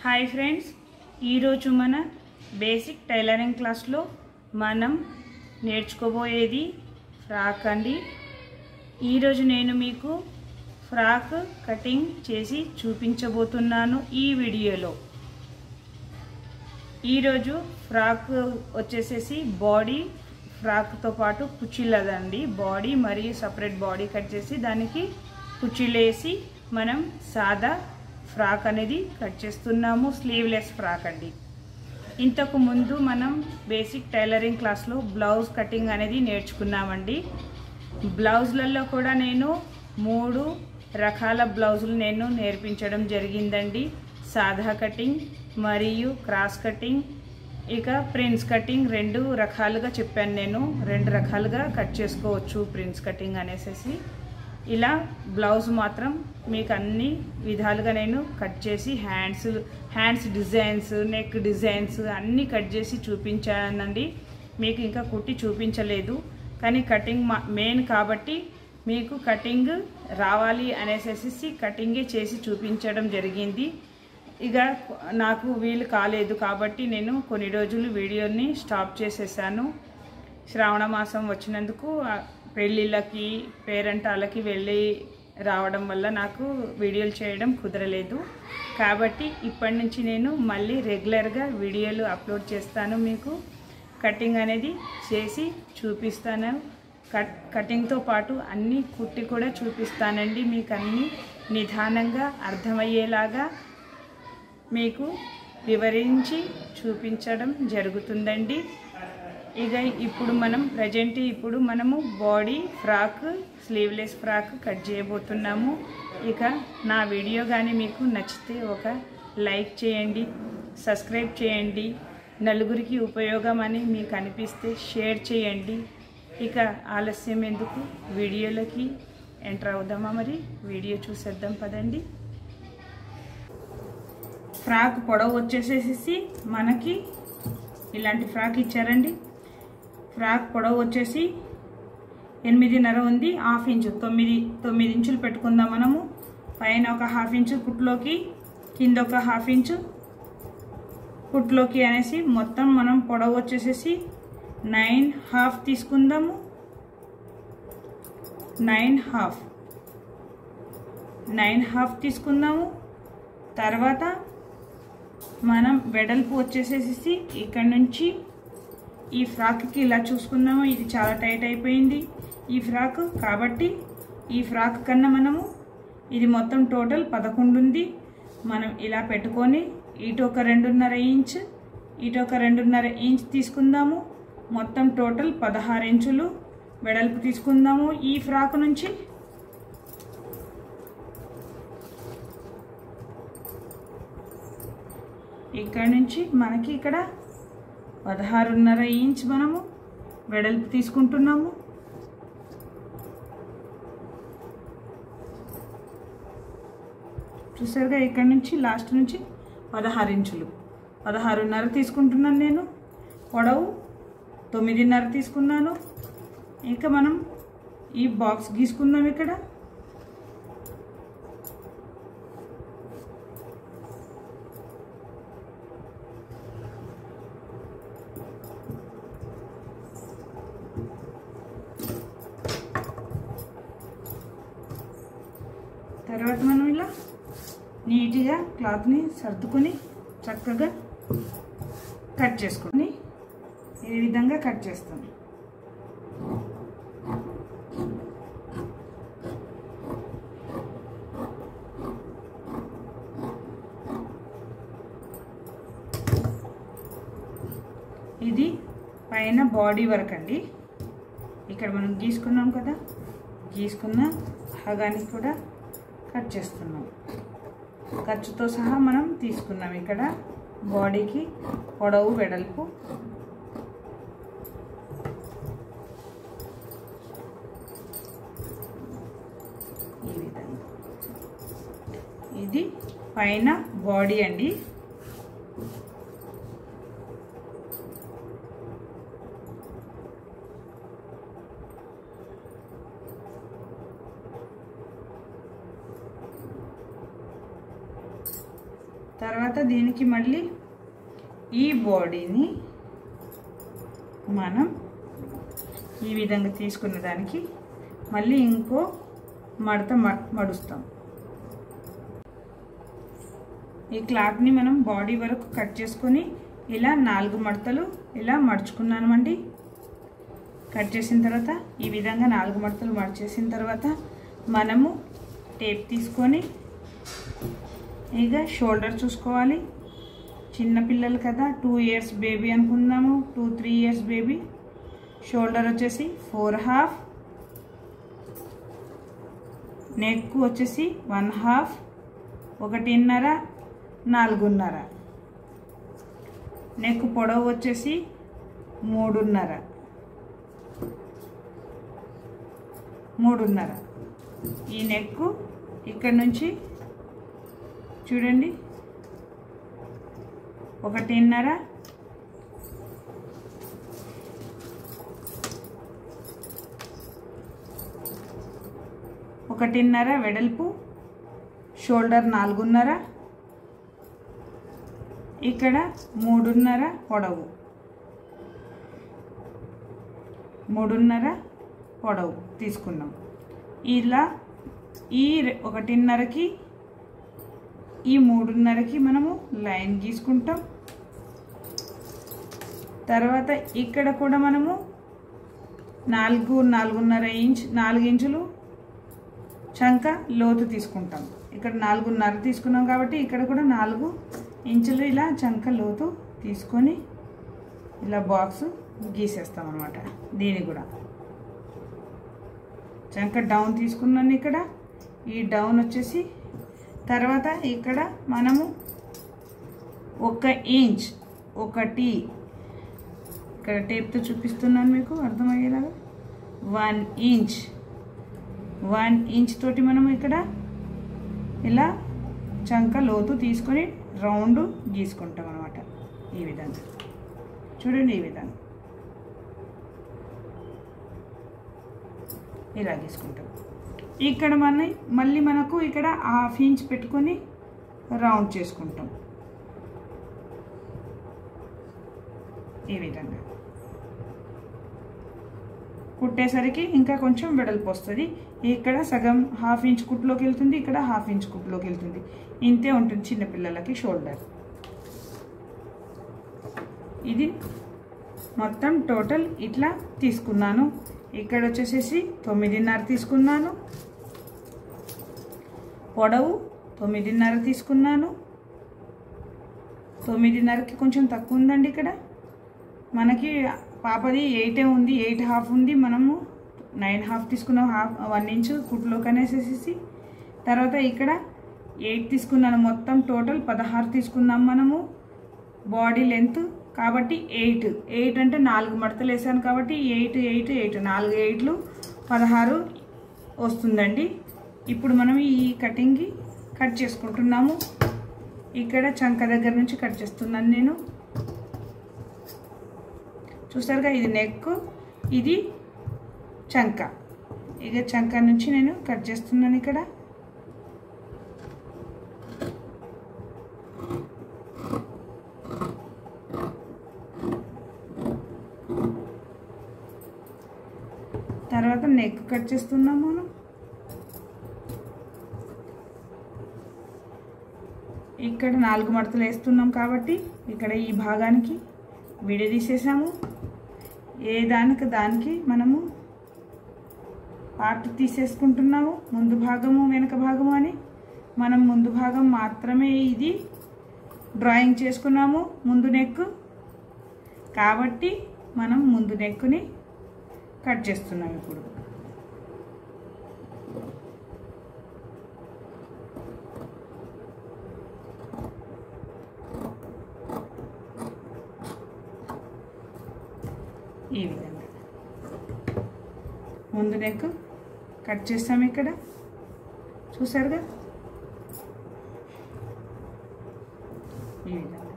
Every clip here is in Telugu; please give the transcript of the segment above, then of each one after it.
హాయ్ ఫ్రెండ్స్, ఈరోజు మన బేసిక్ టైలరింగ్ క్లాస్లో మనం నేర్చుకోబోయేది ఫ్రాక్ అండి. ఈరోజు నేను మీకు ఫ్రాక్ కటింగ్ చేసి చూపించబోతున్నాను ఈ వీడియోలో. ఈరోజు ఫ్రాక్ వచ్చేసేసి బాడీ ఫ్రాక్తో పాటు కుచ్చిళ్ళదండి. బాడీ మరియు సపరేట్ బాడీ కట్ చేసి దానికి కుచ్చిళ్ళేసి మనం సాదా ఫ్రాక్ అనేది కట్ చేస్తున్నాము. స్లీవ్లెస్ ఫ్రాక్ అండి. ఇంతకు ముందు మనం బేసిక్ టైలరింగ్ క్లాస్లో బ్లౌజ్ కటింగ్ అనేది నేర్చుకున్నామండి. బ్లౌజ్లలో కూడా నేను 3 రకాల బ్లౌజులు నేను నేర్పించడం జరిగిందండి. సాదా కటింగ్ మరియు క్రాస్ కటింగ్, ఇక ప్రిన్స్ కటింగ్ 2 రకాలుగా చెప్పాను. నేను 2 రకాలుగా కట్ చేసుకోవచ్చు ప్రిన్స్ కటింగ్ అనేసి. ఇలా బ్లౌజ్ మాత్రం మీకు అన్ని విధాలుగా నేను కట్ చేసి హ్యాండ్స్ డిజైన్స్, నెక్ డిజైన్స్ అన్నీ కట్ చేసి చూపించానండి. మీకు ఇంకా కుట్టి చూపించలేదు, కానీ కటింగ్ మెయిన్ కాబట్టి మీకు కటింగ్ రావాలి అనేసి కటింగే చేసి చూపించడం జరిగింది. ఇక నాకు వీలు కాలేదు కాబట్టి నేను కొన్ని రోజులు వీడియోని స్టాప్ చేసేసాను. శ్రావణ మాసం వచ్చినందుకు పెళ్ళిళ్ళకి పేరెంటాలకి వెళ్ళి రావడం వల్ల నాకు వీడియోలు చేయడం కుదరలేదు. కాబట్టి ఇప్పటి నుంచి నేను మళ్ళీ రెగ్యులర్గా వీడియోలు అప్లోడ్ చేస్తాను. మీకు కటింగ్ అనేది చేసి చూపిస్తాను. కటింగ్తో పాటు అన్నీ కుట్టి కూడా చూపిస్తానండి. మీకు అన్నీ నిదానంగా అర్థమయ్యేలాగా మీకు వివరించి చూపించడం జరుగుతుందండి. ఇక ఇప్పుడు మనము body frock, sleeveless frock cut చేయబోతున్నాము. ఇక నా వీడియో కానీ మీకు నచ్చితే ఒక లైక్ చేయండి, సబ్స్క్రైబ్ చేయండి. నలుగురికి ఉపయోగం అని మీకు అనిపిస్తే షేర్ చేయండి. ఇక ఆలస్యం ఎందుకు, వీడియోలోకి ఎంటర్ అవుదామా? మరి వీడియో చూసేద్దాం పదండి. ఫ్రాక్ పొడవు వచ్చేసేసి మనకి ఇలాంటి ఫ్రాక్ ఇచ్చారండి. ఫ్రాక్ పొడవు వచ్చేసి 8.5 ఉంది. 1/2 ఇంచు 9 ఇంచులు పెట్టుకుందాం మనము. పైన ఒక 1/2 ఇంచు కుట్లోకి, కింద ఒక 1/2 ఇంచు కుట్లోకి అనేసి మొత్తం మనం పొడవు వచ్చేసేసి 9.5 తీసుకుందాము. 9.5 తీసుకుందాము. తర్వాత మనం వెడల్పు వచ్చేసేసి ఇక్కడ నుంచి ఈ ఫ్రాక్కి ఇలా చూసుకుందాము. ఇది చాలా టైట్ అయిపోయింది ఈ ఫ్రాక్, కాబట్టి ఈ ఫ్రాక్ కన్నా మనము ఇది మొత్తం టోటల్ 11 ఉంది. మనం ఇలా పెట్టుకొని ఇటు ఒక 2.5 ఇంచ్, ఇటు ఒక 2.5 ఇంచ్ తీసుకుందాము. మొత్తం టోటల్ 16 ఇంచులు వెడల్పు తీసుకుందాము. ఈ ఫ్రాక్ నుంచి ఇక్కడ నుంచి మనకి ఇక్కడ 16.5 ఇంచ్ మనము వెడల్పు తీసుకుంటున్నాము. చూసారుగా, ఇక్కడ నుంచి లాస్ట్ నుంచి 16 ఇంచులు, 16.5 తీసుకుంటున్నాను నేను. పొడవు 9.5 తీసుకున్నాను. ఇక మనం ఈ బాక్స్ గీసుకుందాం. ఇక్కడ తర్వాత మనం ఇలా నీట్గా క్లాత్ని సర్దుకొని చక్కగా కట్ చేసుకొని ఈ విధంగా కట్ చేస్తాం. ఇది పైన బాడీ వర్క్ అండి. ఇక్కడ మనం గీసుకున్నాం కదా, గీసుకున్న భాగానికి కూడా కట్ చేస్తున్నాం. ఖర్చుతో సహా మనం తీసుకున్నాం. ఇక్కడ బాడీకి పొడవు వెడల్పు ఈ విధంగా. ఇది పైన బాడీ అండి. తర్వాత దీనికి మళ్ళీ ఈ బాడీని మనం ఈ విధంగా తీసుకున్న దానికి మళ్ళీ ఇంకో మడత మడుస్తాం. ఈ క్లాత్ని మనం బాడీ వరకు కట్ చేసుకొని ఇలా 4 మడతలు ఇలా మడుచుకున్నామండి. కట్ చేసిన తర్వాత ఈ విధంగా 4 మడతలు మడిచేసిన తర్వాత మనము టేప్ తీసుకొని ఇక షోల్డర్ చూసుకోవాలి. చిన్న పిల్లలు కదా, 2 ఇయర్స్ బేబీ అనుకుందాము, 2-3 ఇయర్స్ బేబీ. షోల్డర్ వచ్చేసి 4.5, నెక్ వచ్చేసి 1.5, 1.5, 4.5. నెక్ పొడవు వచ్చేసి 3.5. ఈ నెక్ ఇక్కడ నుంచి చూడండి 1.5, 1.5 వెడల్పు, షోల్డర్ 4.5, ఇక్కడ 3.5 పొడవు, 3.5 పొడవు తీసుకున్నాం. ఇలా ఈ 1.5కి ఈ 3.5కి మనము లైన్ గీసుకుంటాం. తర్వాత ఇక్కడ కూడా మనము 4 ఇంచులు చంక లోతు తీసుకుంటాం. ఇక్కడ 4.5 తీసుకున్నాం కాబట్టి ఇక్కడ కూడా 4 ఇంచులు ఇలా చంక లోతు తీసుకొని ఇలా బాక్స్ గీసేస్తాం అన్నమాట. దీన్ని కూడా చంక డౌన్ తీసుకున్నాను. ఇక్కడ ఈ డౌన్ వచ్చేసి తర్వాత ఇక్కడ మనము 1 ఇంచ్ ఒకటి ఇక్కడ టేప్తో చూపిస్తున్నాను మీకు అర్థమయ్యేలాగా. 1 ఇంచ్ తోటి మనము ఇక్కడ ఇలా చంక లోతు తీసుకొని రౌండ్ గీసుకుంటాం అన్నమాట. ఈ విధంగా చూడండి, ఈ విధంగా ఇలా గీసుకుంటాం. ఇక్కడ మళ్ళీ మనకు ఇక్కడ 1/2 ఇంచ్ పెట్టుకొని రౌండ్ చేసుకుంటాం. ఈ విధంగా కుట్టేసరికి ఇంకా కొంచెం వెడల్పు వస్తుంది. ఇక్కడ సగం 1/2 ఇంచ్ కుట్లోకి వెళ్తుంది, ఇక్కడ 1/2 ఇంచ్ కుట్లోకి వెళ్తుంది. ఇంతే ఉంటుంది చిన్నపిల్లలకి షోల్డర్. ఇది మొత్తం టోటల్ ఇట్లా తీసుకున్నాను. ఇక్కడ వచ్చేసేసి 9.5 తీసుకున్నాను, పొడవు 9.5 తీసుకున్నాను. 9.5కి కొంచెం తక్కువ ఉందండి. ఇక్కడ మనకి పాపది 8 ఉంది, 8.5 ఉంది. మనము 9.5 తీసుకున్నాం, 1 ఇంచ్ కుట్లోకి అనేసేసి. తర్వాత ఇక్కడ 8 తీసుకున్నాను. మొత్తం టోటల్ 16 తీసుకున్నాం మనము బాడీ లెంత్ కాబట్టి 8 అంటే 4 మడతలు వేసాను కాబట్టి 8 4 8లు 16 వస్తుందండి. ఇప్పుడు మనం ఈ కటింగ్కి కట్ చేసుకుంటున్నాము. ఇక్కడ చంక దగ్గర నుంచి కట్ చేస్తున్నాను నేను. చూసారుగా, ఇది నెక్, ఇది చంక. ఇక చంక నుంచి నేను కట్ చేస్తున్నాను. ఇక్కడ తర్వాత నెక్ కట్ చేస్తున్నాము మనం. ఇక్కడ 4 మడతలు వేస్తున్నాం కాబట్టి ఇక్కడ ఈ భాగానికి విడదీసేసాము. ఏ దానికి మనము పార్ట్ తీసేసుకుంటున్నాము, ముందు భాగము వెనక భాగము అని. మనం ముందు భాగం మాత్రమే ఇది డ్రాయింగ్ చేసుకున్నాము, ముందు నెక్ కాబట్టి మనం ముందు నెక్ని కట్ చేస్తున్నాం. ఇప్పుడు ఈ విధంగా ముందు నెక్ కట్ చేస్తాం. ఇక్కడ చూసారుగా, ఈ విధంగా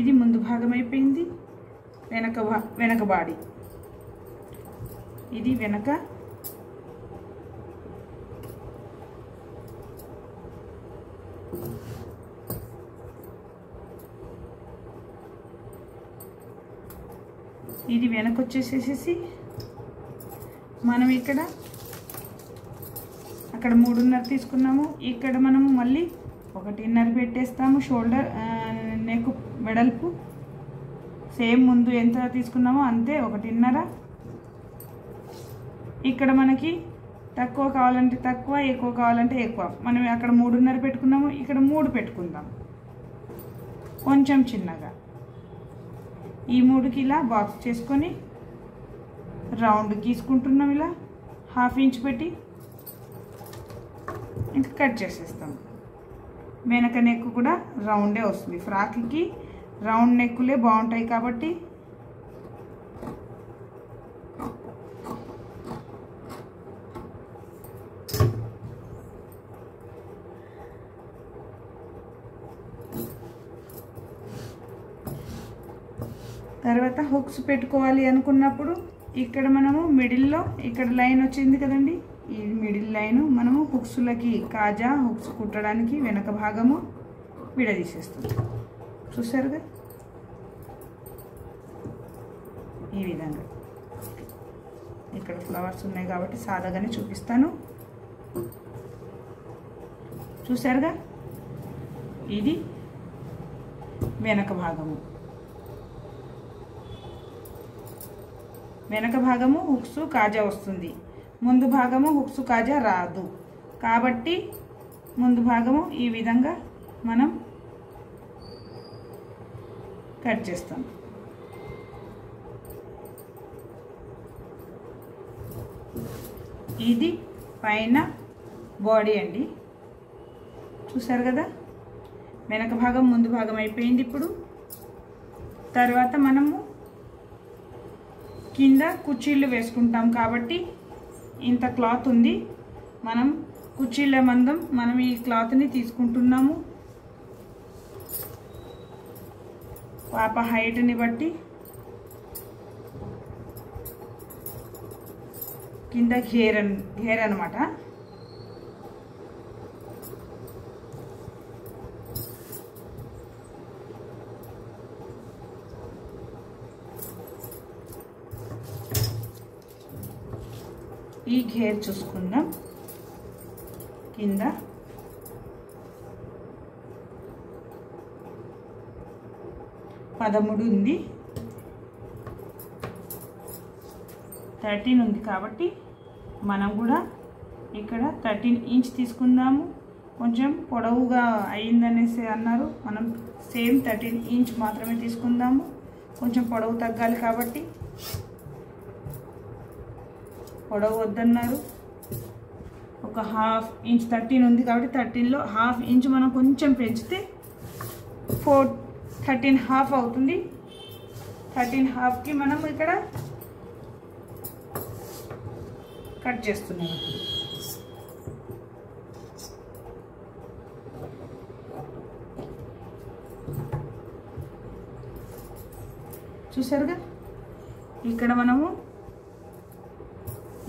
ఇది ముందు భాగం అయిపోయింది. వెనక బాడీ, ఇది వెనక. ఇది వెనక వచ్చేసేసి మనం ఇక్కడ అక్కడ 3.5 తీసుకున్నాము, ఇక్కడ మనము మళ్ళీ 1.5 పెట్టేస్తాము. షోల్డర్ నెక్ వెడల్పు సేమ్ ముందు ఎంత తీసుకున్నామో అంతే 1.5. ఇక్కడ మనకి తక్కువ కావాలంటే తక్కువ, ఎక్కువ కావాలంటే ఎక్కువ. మనం అక్కడ 3.5 పెట్టుకున్నాము, ఇక్కడ 3 పెట్టుకుందాం కొంచెం చిన్నగా. ఈ 3కి ఇలా బాక్స్ చేసుకొని రౌండ్ గీసుకుంటున్నాం. ఇలా 1/2 ఇంచ్ పెట్టి ఇంకా కట్ చేసేస్తాం. వెనక నెక్ కూడా రౌండే వస్తుంది. ఫ్రాక్కి రౌండ్ నెక్కులే బాగుంటాయి కాబట్టి తర్వాత హుక్స్ పెట్టుకోవాలి అనుకున్నప్పుడు ఇక్కడ మనము మిడిల్లో ఇక్కడ లైన్ వచ్చింది కదండి, ఈ మిడిల్ లైన్ మనము హుక్స్లకి కాజా హుక్స్ కుట్టడానికి వెనక భాగము విడదీసేస్తాం. చూసారుగా ఈ విధంగా. ఇక్కడ ఫ్లవర్స్ ఉన్నాయి కాబట్టి సాదాగానే చూపిస్తాను. చూసారుగా ఇది వెనక భాగము. వెనక భాగము హుక్స్ కాజా వస్తుంది, ముందు భాగము హుక్స్ కాజా రాదు కాబట్టి ముందు భాగము ఈ విధంగా మనం కట్ చేస్తాం. ఇది పైన బాడీ అండి. చూసారు కదా, వెనక భాగం ముందు భాగం అయిపోయింది. ఇప్పుడు తర్వాత మనము కింద కుర్చీలు వేసుకుంటాం కాబట్టి ఇంత క్లాత్ ఉంది. మనం కుర్చీల మందం మనం ఈ క్లాత్ని తీసుకుంటున్నాము. పాప హైట్ని బట్టి కింద ఘేర్ అన్నమాట. ఈ ఘేర్ చూసుకుందాం. కింద 13 ఉంది, 13 ఉంది కాబట్టి మనం కూడా ఇక్కడ 13 ఇంచ్ తీసుకుందాము. కొంచెం పొడవుగా అయిందనేసి అన్నారు, మనం సేమ్ 13 ఇంచ్ మాత్రమే తీసుకుందాము. కొంచెం పొడవు తగ్గాలి కాబట్టి పొడవు వద్దన్నారు. ఒక 1/2 ఇంచ్ 13 ఉంది కాబట్టి 13లో 1/2 ఇంచ్ మనం కొంచెం పెంచితే 13.5 అవుతుంది. 13.5కి మనం ఇక్కడ కట్ చేస్తున్నాం. చూసారుగా, ఇక్కడ మనము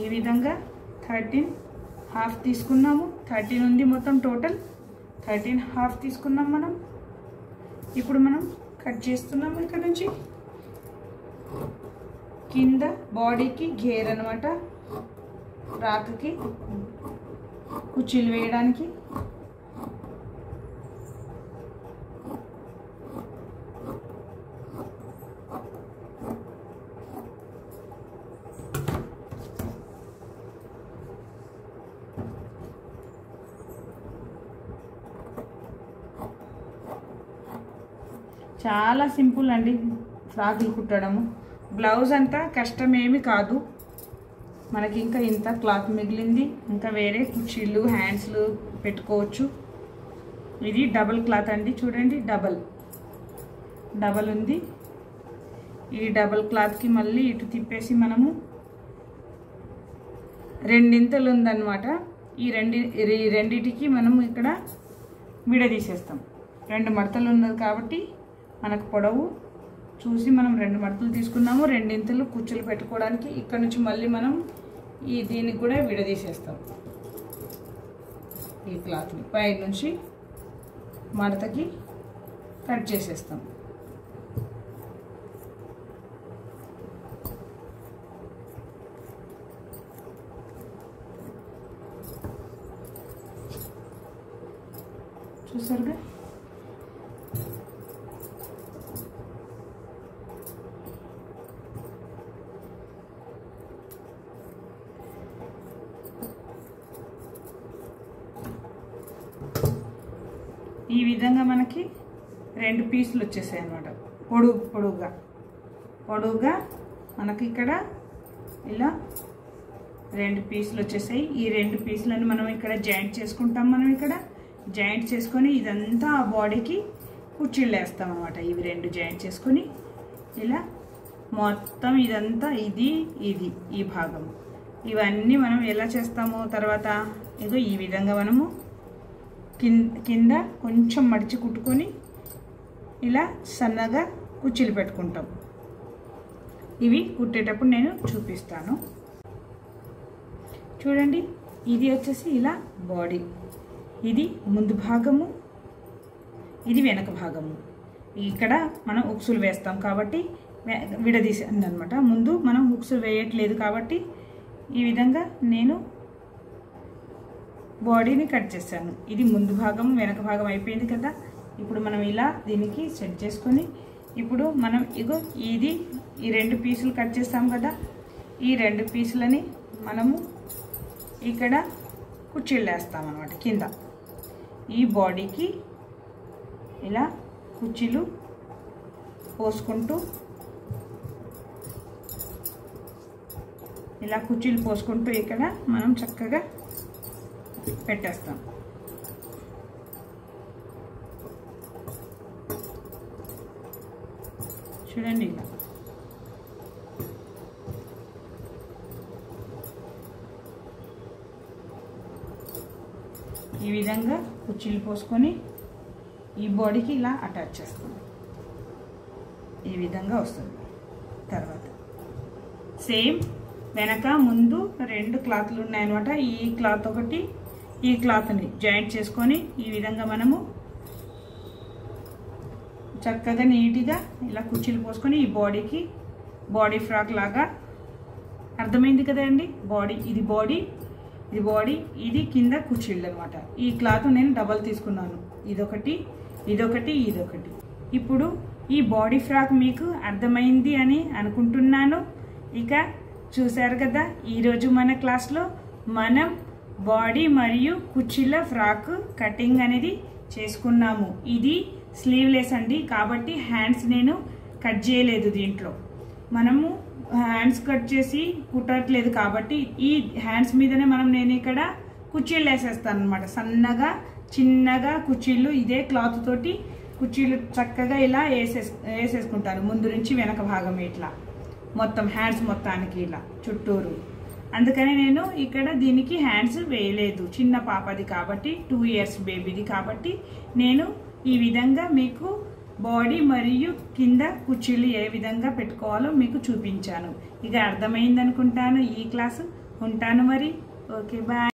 ఈ విధంగా 13.5 తీసుకున్నాము. 13 ఉంది మొత్తం టోటల్ 13.5 తీసుకున్నాం మనం. ఇప్పుడు మనం కట్ చేస్తున్నాము. ఇక్కడ నుంచి కింద బాడీకి ఘేర్ అన్నమాట, రాక్కి కుర్చీలు వేయడానికి. చాలా సింపుల్ అండి ఫ్రాకులు కుట్టడము. బ్లౌజ్ అంతా కష్టమేమి కాదు. మనకి ఇంకా ఇంత క్లాత్ మిగిలింది, ఇంకా వేరే కుర్చీలు హ్యాండ్స్లు పెట్టుకోవచ్చు. ఇది డబుల్ క్లాత్ అండి, చూడండి డబల్ ఉంది. ఈ డబుల్ క్లాత్కి మళ్ళీ ఇటు తిప్పేసి మనము రెండింతలు ఉందన్నమాట. ఈ రెండిటికి మనము ఇక్కడ విడదీసేస్తాం. 2 మడతలు ఉన్నది కాబట్టి మనకు పొడవు చూసి మనం 2 మడతలు తీసుకున్నాము. రెండింతలు కుచ్చులు పెట్టుకోవడానికి ఇక్కడ నుంచి మళ్ళీ మనం దీనికి కూడా విడదీసేస్తాం. ఈ క్లాత్ని పై నుంచి మడతకి కట్ చేసేస్తాం. చూసారుగా. ఈ విధంగా మనకి 2 పీసులు వచ్చేసాయి అన్నమాట. పొడుగుగా మనకి ఇక్కడ ఇలా 2 పీసులు వచ్చేసాయి. ఈ 2 పీసులను మనం ఇక్కడ జాయింట్ చేసుకుంటాం. మనం ఇక్కడ జాయింట్ చేసుకొని ఇదంతా ఆ బాడీకి కుర్చీలు వేస్తాం అన్నమాట. ఇవి 2 జాయింట్ చేసుకొని ఇలా మొత్తం ఇదంతా ఇది ఈ భాగం ఇవన్నీ మనం ఎలా చేస్తామో తర్వాత ఇదో ఈ విధంగా మనము కింద కొంచెం మడిచి కుట్టుకొని ఇలా సన్నగా కుర్చీలు పెట్టుకుంటాం. ఇవి కుట్టేటప్పుడు నేను చూపిస్తాను. చూడండి, ఇది వచ్చేసి ఇలా బాడీ, ఇది ముందు భాగము, ఇది వెనక భాగము. ఇక్కడ మనం ఉక్సులు వేస్తాం కాబట్టి విడదీసాను అనమాట. ముందు మనం ఉక్సులు వేయట్లేదు కాబట్టి ఈ విధంగా నేను బాడీని కట్ చేశాను. ఇది ముందు భాగం వెనక భాగం అయిపోయింది కదా. ఇప్పుడు మనం ఇలా దీనికి సెట్ చేసుకొని ఇప్పుడు మనం ఇగో ఇది ఈ 2 పీసులు కట్ చేస్తాం కదా. ఈ 2 పీసులని మనము ఇక్కడ కుర్చీలు వేస్తాం అన్నమాట. కింద ఈ బాడీకి ఇలా కుర్చీలు పోసుకుంటూ ఇక్కడ మనం చక్కగా పెట్టేస్తాం. చూడండి, ఇలా ఈ విధంగా కుర్చీలు పోసుకొని ఈ బాడీకి ఇలా అటాచ్ చేస్తాం. ఈ విధంగా వస్తుంది. తర్వాత సేమ్ వెనక ముందు 2 క్లాత్లు ఉన్నాయన్నమాట. ఈ క్లాత్ ఒకటి, ఈ క్లాత్ని జాయింట్ చేసుకొని ఈ విధంగా మనము చక్కగా నీట్గా ఇలా కుర్చీలు పోసుకొని ఈ బాడీకి బాడీ ఫ్రాక్ లాగా అర్థమైంది కదండి. ఇది కింద కుర్చీలు అనమాట. ఈ క్లాత్ నేను డబల్ తీసుకున్నాను. ఇదొకటి. ఇప్పుడు ఈ బాడీ ఫ్రాక్ మీకు అర్థమైంది అని అనుకుంటున్నాను. ఇక చూసారు కదా, ఈరోజు మన క్లాస్లో మనం బాడీ మరియు కుర్చీల ఫ్రాక్ కటింగ్ అనేది చేసుకున్నాము. ఇది స్లీవ్లెస్ అండి, కాబట్టి హ్యాండ్స్ నేను కట్ చేయలేదు. దీంట్లో మనము హ్యాండ్స్ కట్ చేసి కుట్టట్లేదు కాబట్టి ఈ హ్యాండ్స్ మీదనే నేను ఇక్కడ కుర్చీలు వేసేస్తాను అనమాట. సన్నగా చిన్నగా కుర్చీలు ఇదే క్లాత్ తోటి కుర్చీలు చక్కగా ఇలా వేసేసుకుంటాను. ముందు నుంచి వెనక భాగం ఇట్లా మొత్తం హ్యాండ్స్ మొత్తానికి ఇలా చుట్టూరు. అందుకని నేను ఇక్కడ దీనికి హ్యాండ్స్ వేయలేదు. చిన్న పాపది కాబట్టి 2 ఇయర్స్ బేబీది కాబట్టి నేను ఈ విధంగా మీకు బాడీ మరియు కింద కుర్చీలు ఏ విధంగా పెట్టుకోవాలో మీకు చూపించాను. ఇక అర్థమైంది అనుకుంటాను ఈ క్లాసు. ఉంటాను మరి. Okay, bye.